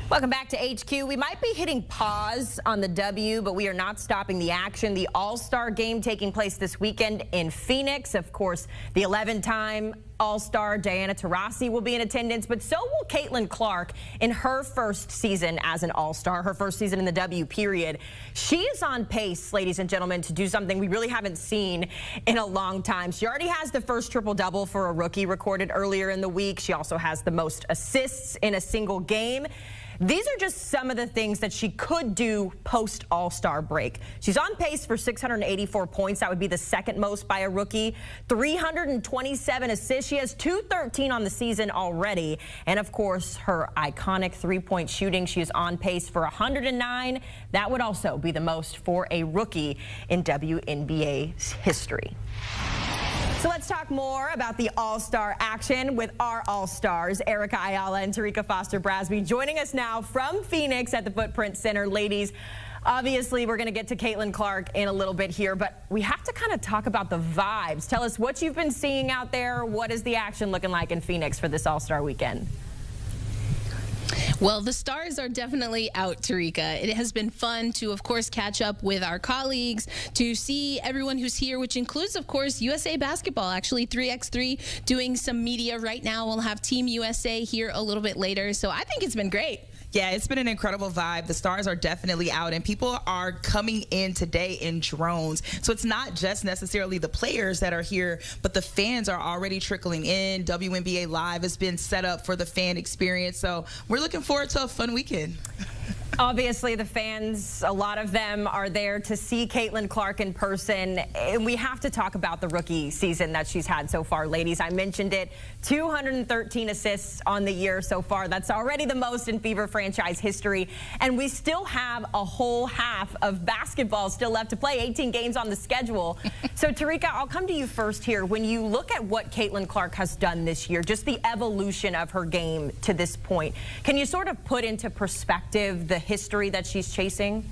Welcome back to HQ. We might be hitting pause on the W, but we are not stopping the action. The All-Star game taking place this weekend in Phoenix. Of course, the 11-time All-Star Diana Taurasi will be in attendance, but so will Caitlin Clark in her first season as an All-Star, her first season in the W period. She is on pace, ladies and gentlemen, to do something we really haven't seen in a long time. She already has the first triple-double for a rookie recorded earlier in the week. She also has the most assists in a single game. These are just some of the things that she could do post All-Star break. She's on pace for 684 points. That would be the second most by a rookie. 327 assists. She has 213 on the season already. And of course, her iconic three-point shooting. She is on pace for 109. That would also be the most for a rookie in WNBA history. So let's talk more about the All-Star action with our All-Stars, Erica Ayala and Tarika Foster-Brasby, joining us now from Phoenix at the Footprint Center. Ladies, obviously we're going to get to Caitlin Clark in a little bit here, but we have to kind of talk about the vibes. Tell us what you've been seeing out there. What is the action looking like in Phoenix for this All-Star weekend? Well, the stars are definitely out, Tarika. It has been fun to, of course, catch up with our colleagues, to see everyone who's here, which includes, of course, USA Basketball, actually 3x3 doing some media right now. We'll have Team USA here a little bit later, so I think it's been great. Yeah, it's been an incredible vibe. The stars are definitely out, and people are coming in today in drones. So it's not just necessarily the players that are here, but the fans are already trickling in. WNBA Live has been set up for the fan experience, so we're looking forward to a fun weekend. Obviously, the fans, a lot of them are there to see Caitlin Clark in person. And we have to talk about the rookie season that she's had so far, ladies. I mentioned it, 213 assists on the year so far. That's already the most in Fever franchise history. And we still have a whole half of basketball still left to play, 18 games on the schedule. So, Tarika, I'll come to you first here. When you look at what Caitlin Clark has done this year, just the evolution of her game to this point, can you sort of put into perspective the history that she's chasing?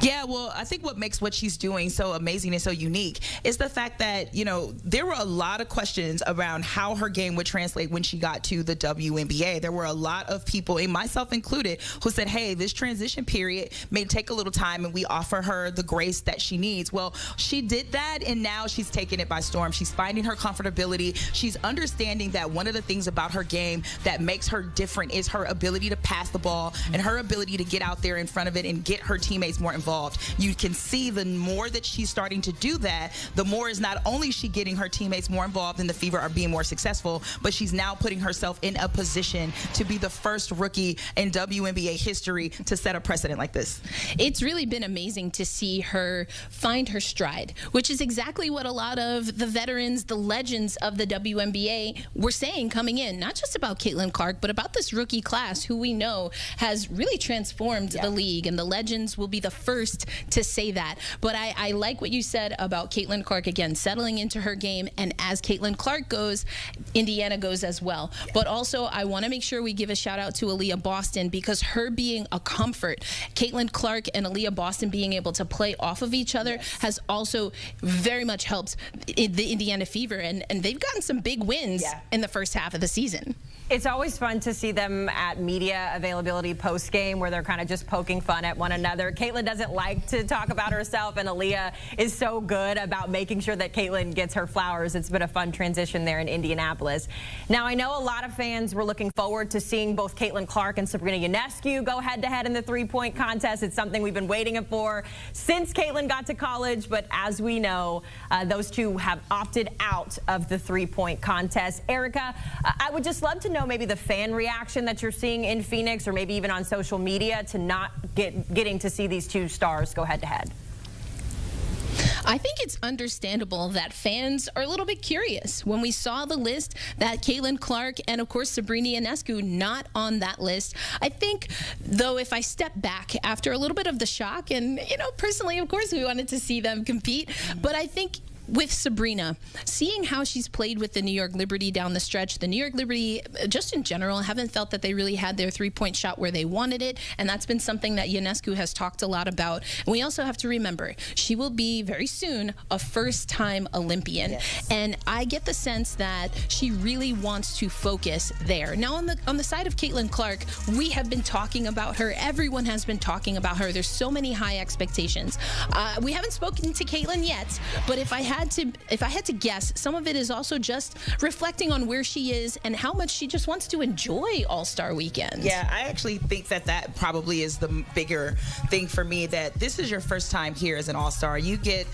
Yeah, well, I think what makes what she's doing so amazing and so unique is the fact that, you know, there were a lot of questions around how her game would translate when she got to the WNBA. There were a lot of people, and myself included, who said, hey, this transition period may take a little time and we offer her the grace that she needs. Well, she did that, and now she's taking it by storm. She's finding her comfortability. She's understanding that one of the things about her game that makes her different is her ability to pass the ball and her ability to get out there in front of it and get her teammates more involved. You can see the more that she's starting to do that, the more is not only she getting her teammates more involved and the Fever are being more successful, but she's now putting herself in a position to be the first rookie in WNBA history to set a precedent like this. It's really been amazing to see her find her stride, which is exactly what a lot of the veterans, the legends of the WNBA were saying coming in, not just about Caitlin Clark, but about this rookie class who we know has really transformed the league, and the legends will be the first to say that. But I like what you said about Caitlin Clark, again, settling into her game, and as Caitlin Clark goes, Indiana goes as well. But also, I want to make sure we give a shout out to Aaliyah Boston, because her being a comfort, Caitlin Clark and Aaliyah Boston being able to play off of each other has also very much helped the Indiana Fever, and they've gotten some big wins in the first half of the season. It's always fun to see them at media availability post-game where they're kind of just poking fun at one another. Caitlin doesn't like to talk about herself, and Aaliyah is so good about making sure that Caitlin gets her flowers. It's been a fun transition there in Indianapolis. Now, I know a lot of fans were looking forward to seeing both Caitlin Clark and Sabrina Ionescu go head-to-head in the three-point contest. It's something we've been waiting for since Caitlin got to college, but as we know, those two have opted out of the three-point contest. Erica, I would just love to know maybe the fan reaction that you're seeing in Phoenix, or maybe even on social media, to not getting to see these two stars go head-to-head. I think it's understandable that fans are a little bit curious. When we saw the list that Caitlin Clark and, of course, Sabrina Ionescu not on that list, I think, though, if I step back after a little bit of the shock, and, you know, personally, of course, we wanted to see them compete, but I think with Sabrina, seeing how she's played with the New York Liberty down the stretch, the New York Liberty, just in general, haven't felt that they really had their three-point shot where they wanted it, and that's been something that Ionescu has talked a lot about. And we also have to remember, she will be very soon a first-time Olympian, yes. And I get the sense that she really wants to focus there. Now, on the side of Caitlin Clark, we have been talking about her. Everyone has been talking about her. There's so many high expectations. We haven't spoken to Caitlin yet, but if I had to guess, some of it is also just reflecting on where she is and how much she just wants to enjoy All-Star Weekend. Yeah, I actually think that probably is the bigger thing for me, that this is your first time here as an All-Star. You get,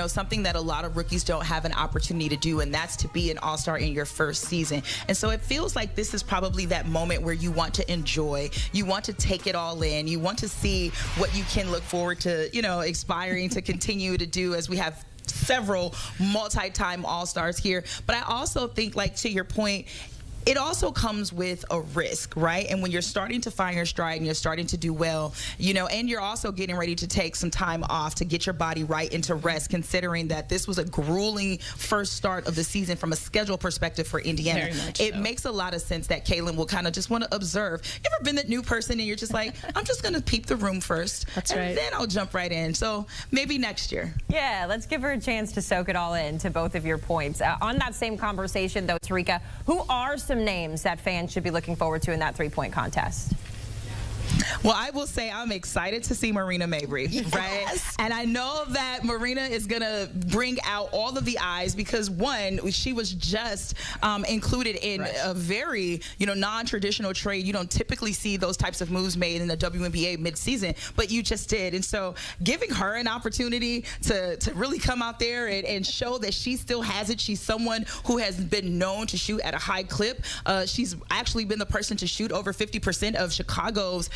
something that a lot of rookies don't have an opportunity to do, and that's to be an All-Star in your first season. And so it feels like this is probably that moment where you want to enjoy, you want to take it all in, you want to see what you can look forward to, aspiring to continue to do, as we have several multi-time All-Stars here. But I also think, like, to your point, it also comes with a risk, right? And when you're starting to find your stride and you're starting to do well, and you're also getting ready to take some time off to get your body right into rest, considering that this was a grueling first start of the season from a schedule perspective for Indiana. It makes a lot of sense that Caitlin will kind of just want to observe. You ever been that new person and you're just like, I'm just going to peep the room first, and then I'll jump right in. So maybe next year. Yeah, let's give her a chance to soak it all in, to both of your points. On that same conversation, though, Tarika, who are some names that fans should be looking forward to in that three-point contest? Well, I will say I'm excited to see Marina Mabrey, right? And I know that Marina is going to bring out all of the eyes because, one, she was just included in a very, non-traditional trade. You don't typically see those types of moves made in the WNBA midseason, but you just did. And so giving her an opportunity to really come out there and show that she still has it. She's someone who has been known to shoot at a high clip. She's actually been the person to shoot over 50% of Chicago's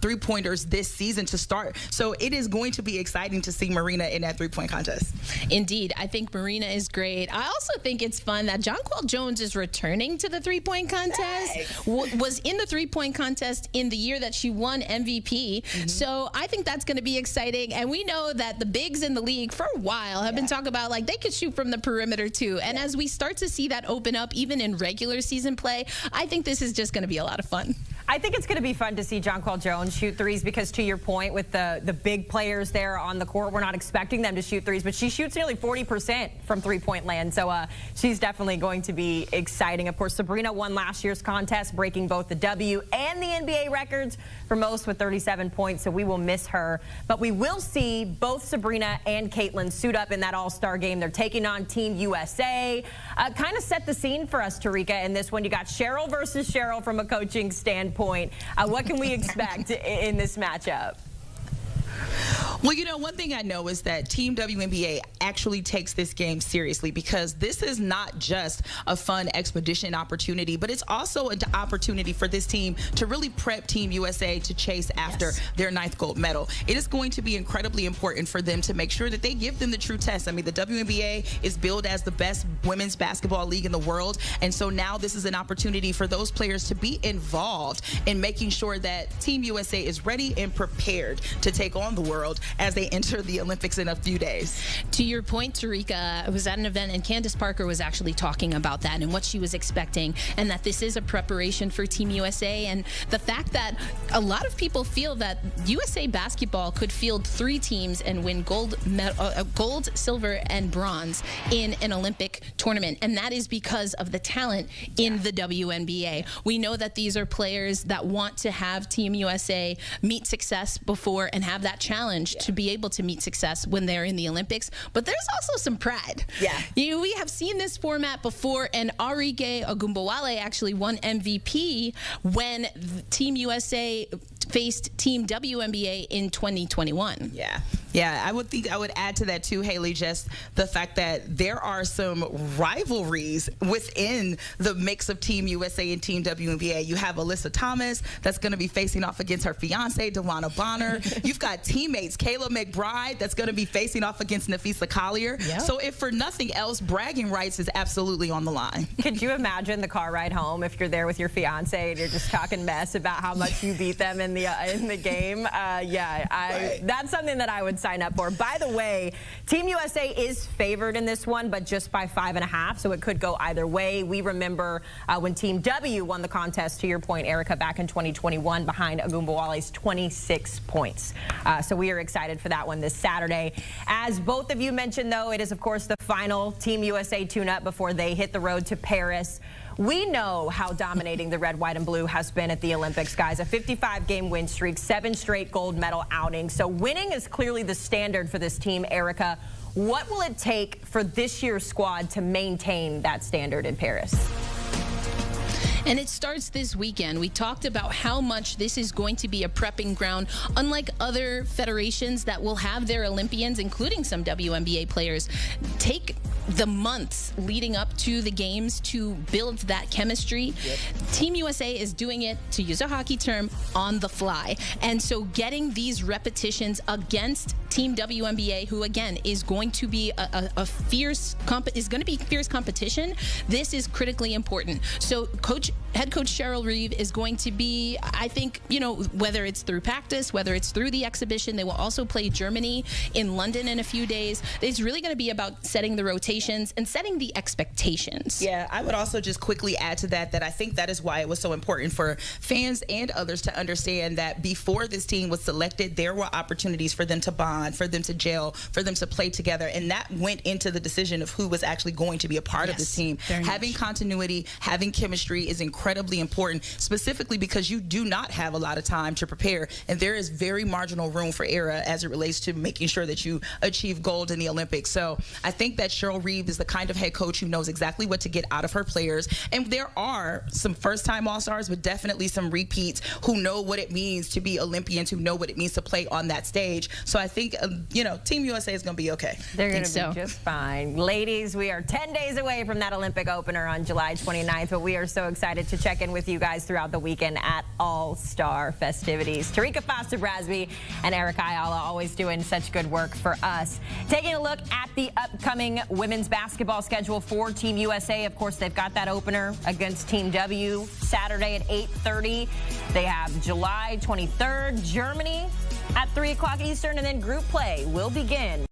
three-pointers this season to start. So it is going to be exciting to see Marina in that three-point contest. Indeed. I think Marina is great. I also think it's fun that Jonquel Jones is returning to the three-point contest. Was in the three-point contest in the year that she won MVP. So I think that's going to be exciting. And we know that the bigs in the league for a while have been talking about, like, they could shoot from the perimeter too. And as we start to see that open up even in regular season play, I think this is just going to be a lot of fun. I think it's going to be fun to see Jonquel Jones shoot threes because, to your point, with the big players there on the court, we're not expecting them to shoot threes, but she shoots nearly 40% from three-point land. So she's definitely going to be exciting. Of course, Sabrina won last year's contest, breaking both the W and the NBA records for most with 37 points, so we will miss her. But we will see both Sabrina and Caitlin suit up in that All-Star game. They're taking on Team USA. Kind of set the scene for us, Tarika, in this one. You got Cheryl versus Cheryl from a coaching standpoint. What can we expect in this matchup? Well, one thing I know is that Team WNBA actually takes this game seriously because this is not just a fun expedition opportunity, but it's also an opportunity for this team to really prep Team USA to chase after their 9th gold medal. It is going to be incredibly important for them to make sure that they give them the true test. I mean, the WNBA is billed as the best women's basketball league in the world, and so now this is an opportunity for those players to be involved in making sure that Team USA is ready and prepared to take on the world as they enter the Olympics in a few days. To your point, Tarika, I was at an event and Candace Parker was actually talking about that and what she was expecting, and that this is a preparation for Team USA, and the fact that a lot of people feel that USA basketball could field 3 teams and win gold, silver, and bronze in an Olympic tournament, and that is because of the talent in the WNBA. We know that these are players that want to have Team USA meet success before and have that challenge to be able to meet success when they're in the Olympics, but there's also some pride. We have seen this format before, and Arike Ogunbowale actually won MVP when Team USA faced Team WNBA in 2021. Yeah, I would add to that too, Haley, just the fact that there are some rivalries within the mix of Team USA and Team WNBA. You have Alyssa Thomas that's going to be facing off against her fiance, Delana Bonner. You've got teammates, Kayla McBride, that's going to be facing off against Nafisa Collier. So if for nothing else, bragging rights is absolutely on the line. Could you imagine the car ride home if you're there with your fiance and you're just talking mess about how much you beat them in the game. Right. That's something that I would sign up for. By the way, Team USA is favored in this one, but just by 5.5, so it could go either way. We remember when Team W won the contest, to your point, Erica, back in 2021 behind Agumbawale's 26 points. So we are excited for that one this Saturday. As both of you mentioned, though, it is, of course, the final Team USA tune-up before they hit the road to Paris. We know how dominating the red, white, and blue has been at the Olympics, guys. A 55-game win streak, 7 straight gold medal outings. So winning is clearly the standard for this team, Erica. What will it take for this year's squad to maintain that standard in Paris? And it starts this weekend. We talked about how much this is going to be a prepping ground. Unlike other federations that will have their Olympians, including some WNBA players, take the months leading up to the games to build that chemistry. Yep. Team USA is doing it, to use a hockey term, on the fly. And so getting these repetitions against Team WNBA, who again is going to be fierce competition, this is critically important. So head coach Cheryl Reeve is going to be, I think, whether it's through practice, whether it's through the exhibition, they will also play Germany in London in a few days. It's really going to be about setting the rotations and setting the expectations. Yeah, I would also just quickly add to that I think that is why it was so important for fans and others to understand that before this team was selected, there were opportunities for them to bond, for them to gel, for them to play together, and that went into the decision of who was actually going to be a part of this team. Having continuity, having chemistry is incredibly important, specifically because you do not have a lot of time to prepare, and there is very marginal room for error as it relates to making sure that you achieve gold in the Olympics. So I think that Cheryl Reeve is the kind of head coach who knows exactly what to get out of her players, and there are some first-time All-Stars, but definitely some repeats who know what it means to be Olympians, who know what it means to play on that stage. So I think, Team USA is going to be okay. They're going to be just fine. Ladies, we are 10 days away from that Olympic opener on July 29th, but we are so excited to check in with you guys throughout the weekend at All-Star festivities. Tarika Foster-Brasby and Erica Ayala always doing such good work for us. Taking a look at the upcoming women's basketball schedule for Team USA. Of course, they've got that opener against Team W Saturday at 8:30. They have July 23rd, Germany at 3 o'clock Eastern, and then group play will begin